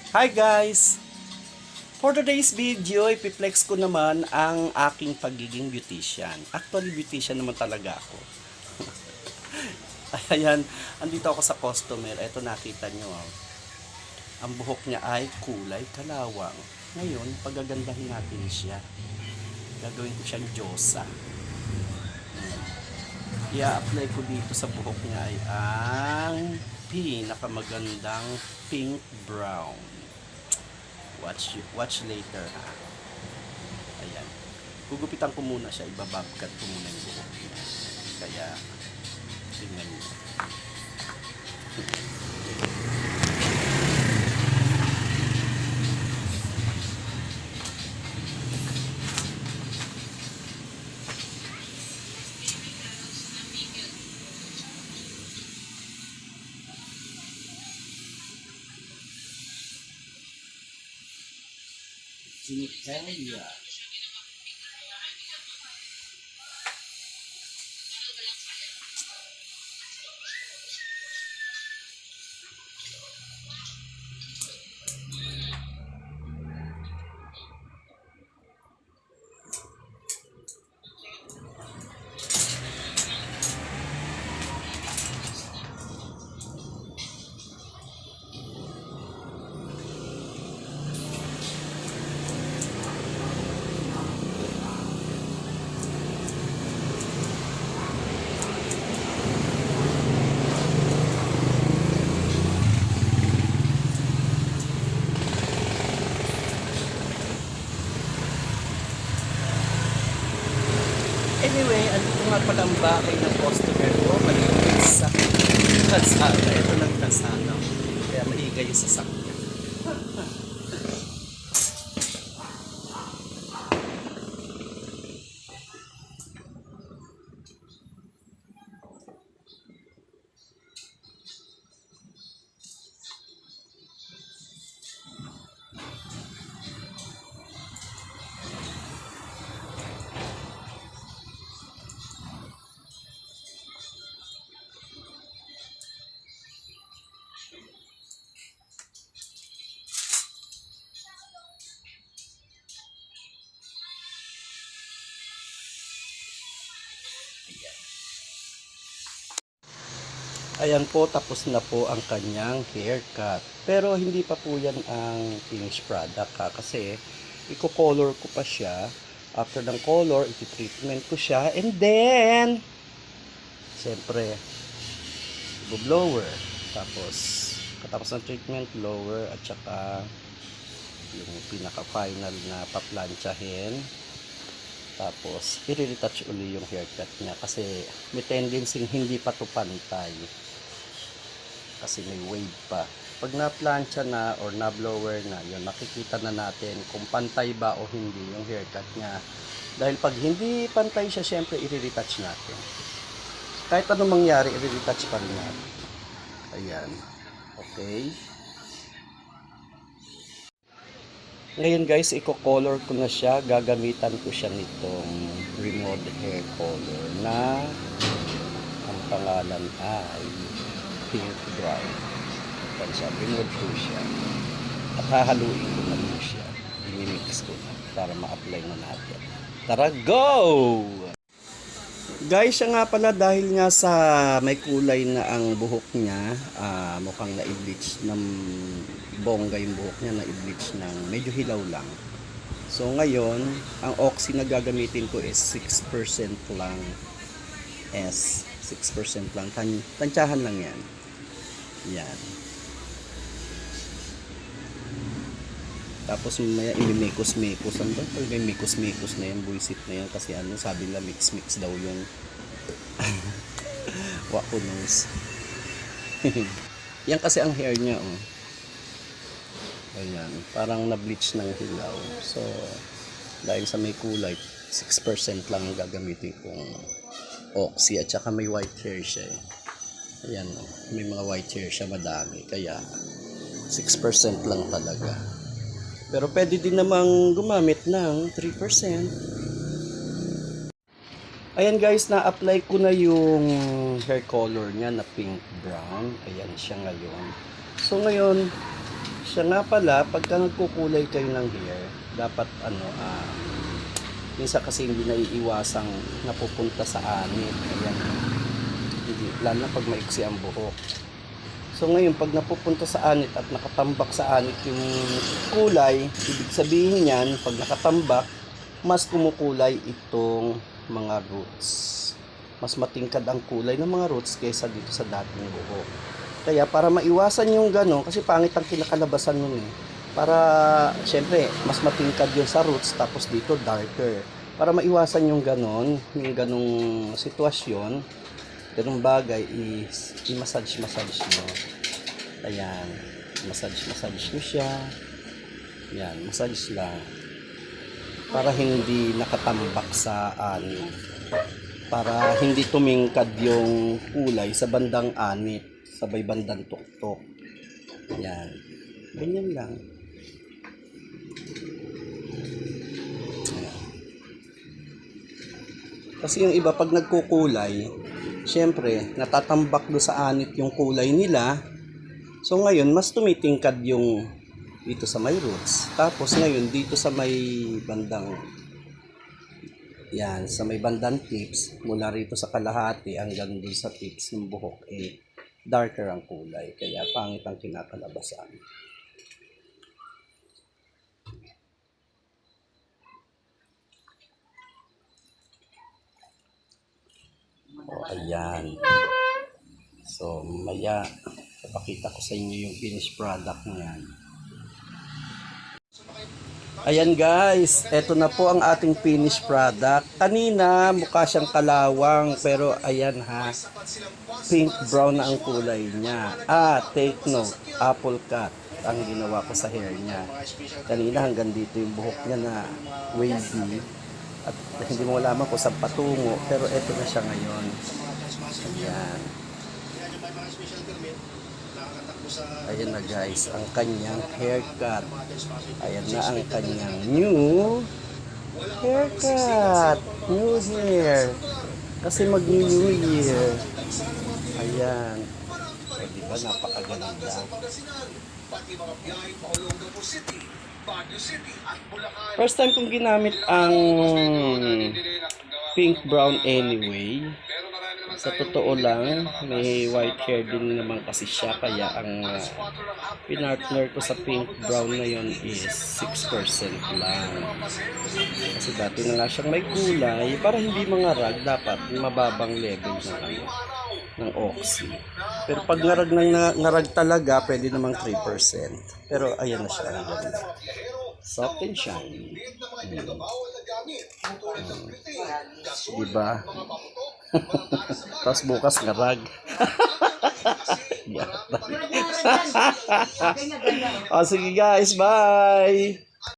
Hi guys! For today's video, ipiplex ko naman ang aking pagiging beautician. Actually, beautician naman talaga ako. Ayan, andito ako sa customer. Ito nakita nyo. Ang buhok niya ay kulay kalawang. Ngayon, pagagandahin natin siya. Gagawin ko siyang Diyosa. I-apply ko dito sa buhok niya ay ang pinakamagandang pink brown. Watch later ha. Ayan. Gugupitan ko muna siya. Ibababkat ko muna yung buhok niya. Kaya, tingnan niyo. Genitalia. Anyway, andito nga pala ang bakay ng customer ko. Malipit sa kalsada. Ito lang kalsada. Kaya maingay yung sasakyan. Ayan po, tapos na po ang kanyang haircut. Pero hindi pa po yan ang finished product ha. Kasi, i-color ko pa siya. After ng color, iti-treatment ko siya. And then, siyempre, i-blower. Tapos, katapos ng treatment, blower. At saka, yung pinaka-final na paplantsahin. Tapos, i-retouch uli yung haircut niya. Kasi, may tendency hindi pa to pantay. Kasi may wave pa. Pag na-plancha na or na-blower na, yun, makikita na natin kung pantay ba o hindi yung haircut niya. Dahil pag hindi pantay siya, syempre i-retouch natin. Kahit anong mangyari, i-retouch pa rin natin. Ayan. Okay. Ngayon guys, i-color ko na siya. Gagamitan ko siya nitong Remote Hair Color na ang pangalan ay pink brown. Ito siya, remote po siya. At hahaluin ko na po siya. I-mix ko na para ma-apply na natin. Tara, go! Guys, siya nga pala dahil nga sa may kulay na ang buhok niya, mukhang na-bleach ng bongga yung buhok niya, na-bleach ng medyo hilaw lang. So ngayon, ang oxy na gagamitin ko is 6% lang. 6% lang. Tansyahan lang yan. Yan. Tapos mamaya imimikos-mikos. Ano ba? Pag may mikos-mikos na yan, buisit na yan. Kasi ano, sabi nila mix-mix daw yun. Wako knows. Yan kasi ang hair niya, oh. Ayan. Parang na-bleach ng hilaw. So, dahil sa may kulay, 6% lang ang gagamitin kong oxy. At saka may white hair siya, eh. Ayan, oh. May mga white hair siya, madami. Kaya, 6% lang talaga. Pero pwede din namang gumamit ng 3%. Ayan guys, na-apply ko na yung hair color niya na pink brown. Ayan siya ngayon. So ngayon, Siya nga pala, pagka nagkukulay kayo ng hair, dapat minsan kasi hindi naiiwasang napupunta sa anit. Ayan. Hindi, lalo na pag maiksi ang buhok. So ngayon, pag napupunta sa anit at nakatambak sa anit yung kulay, ibig sabihin yan, pag nakatambak, mas kumukulay itong mga roots. Mas matingkad ang kulay ng mga roots kaysa dito sa dating buhok. Kaya para maiwasan yung gano'n, kasi pangit ang kinakalabasan nun eh. Para, syempre, mas matingkad yung sa roots, tapos dito darker. Para maiwasan yung gano'n, yung ganong sitwasyon, ganong bagay is i-massage nyo. Ayan, massage nyo siya. Ayan, massage lang. Para hindi nakatambak sa anit. Para hindi tumingkad yung kulay sa bandang anit, sabay bandang tuktok. Ayan, ganyan lang. Ayan. Kasi yung iba pag nagkukulay, syempre, natatambak do sa anit yung kulay nila. So ngayon, mas tumitingkad yung dito sa may roots. Tapos ngayon, dito sa may bandang, yan, sa may bandang tips, mula rito sa kalahati hanggang dun sa tips ng buhok, darker ang kulay. Kaya pangit ang kinakalabasan. O, ayan. So, maya, papakita ko sa inyo yung finished product niyan. Ayan guys, eto na po ang ating finished product. Kanina, mukha siyang kalawang, pero ayan ha, pink brown na ang kulay niya. Take note, apple cut ang ginawa ko sa hair niya. Kanina hanggang dito yung buhok niya na wavy. At hindi mo malaman kung saan patungo, pero eto na siya ngayon. Ayan. Ayan na guys, ang kanyang haircut. Ayan na ang kanyang new haircut. New hair. Kasi mag-new year. Ayan. O diba, napakaganda. First time kong ginamit ang pink brown anyway. Sa totoo lang, may white hair din naman kasi siya, kaya ang pinartner ko sa pink brown na yon is 6% lang. Kasi dati na nga siyang may kulay, para hindi mangarag, dapat mababang level ng oxy. Pero pag ngarag talaga, pwede namang 3%. Pero ayan na siya. Soft and shiny. Diba? Tapos bukas ngarag. Sige guys, bye!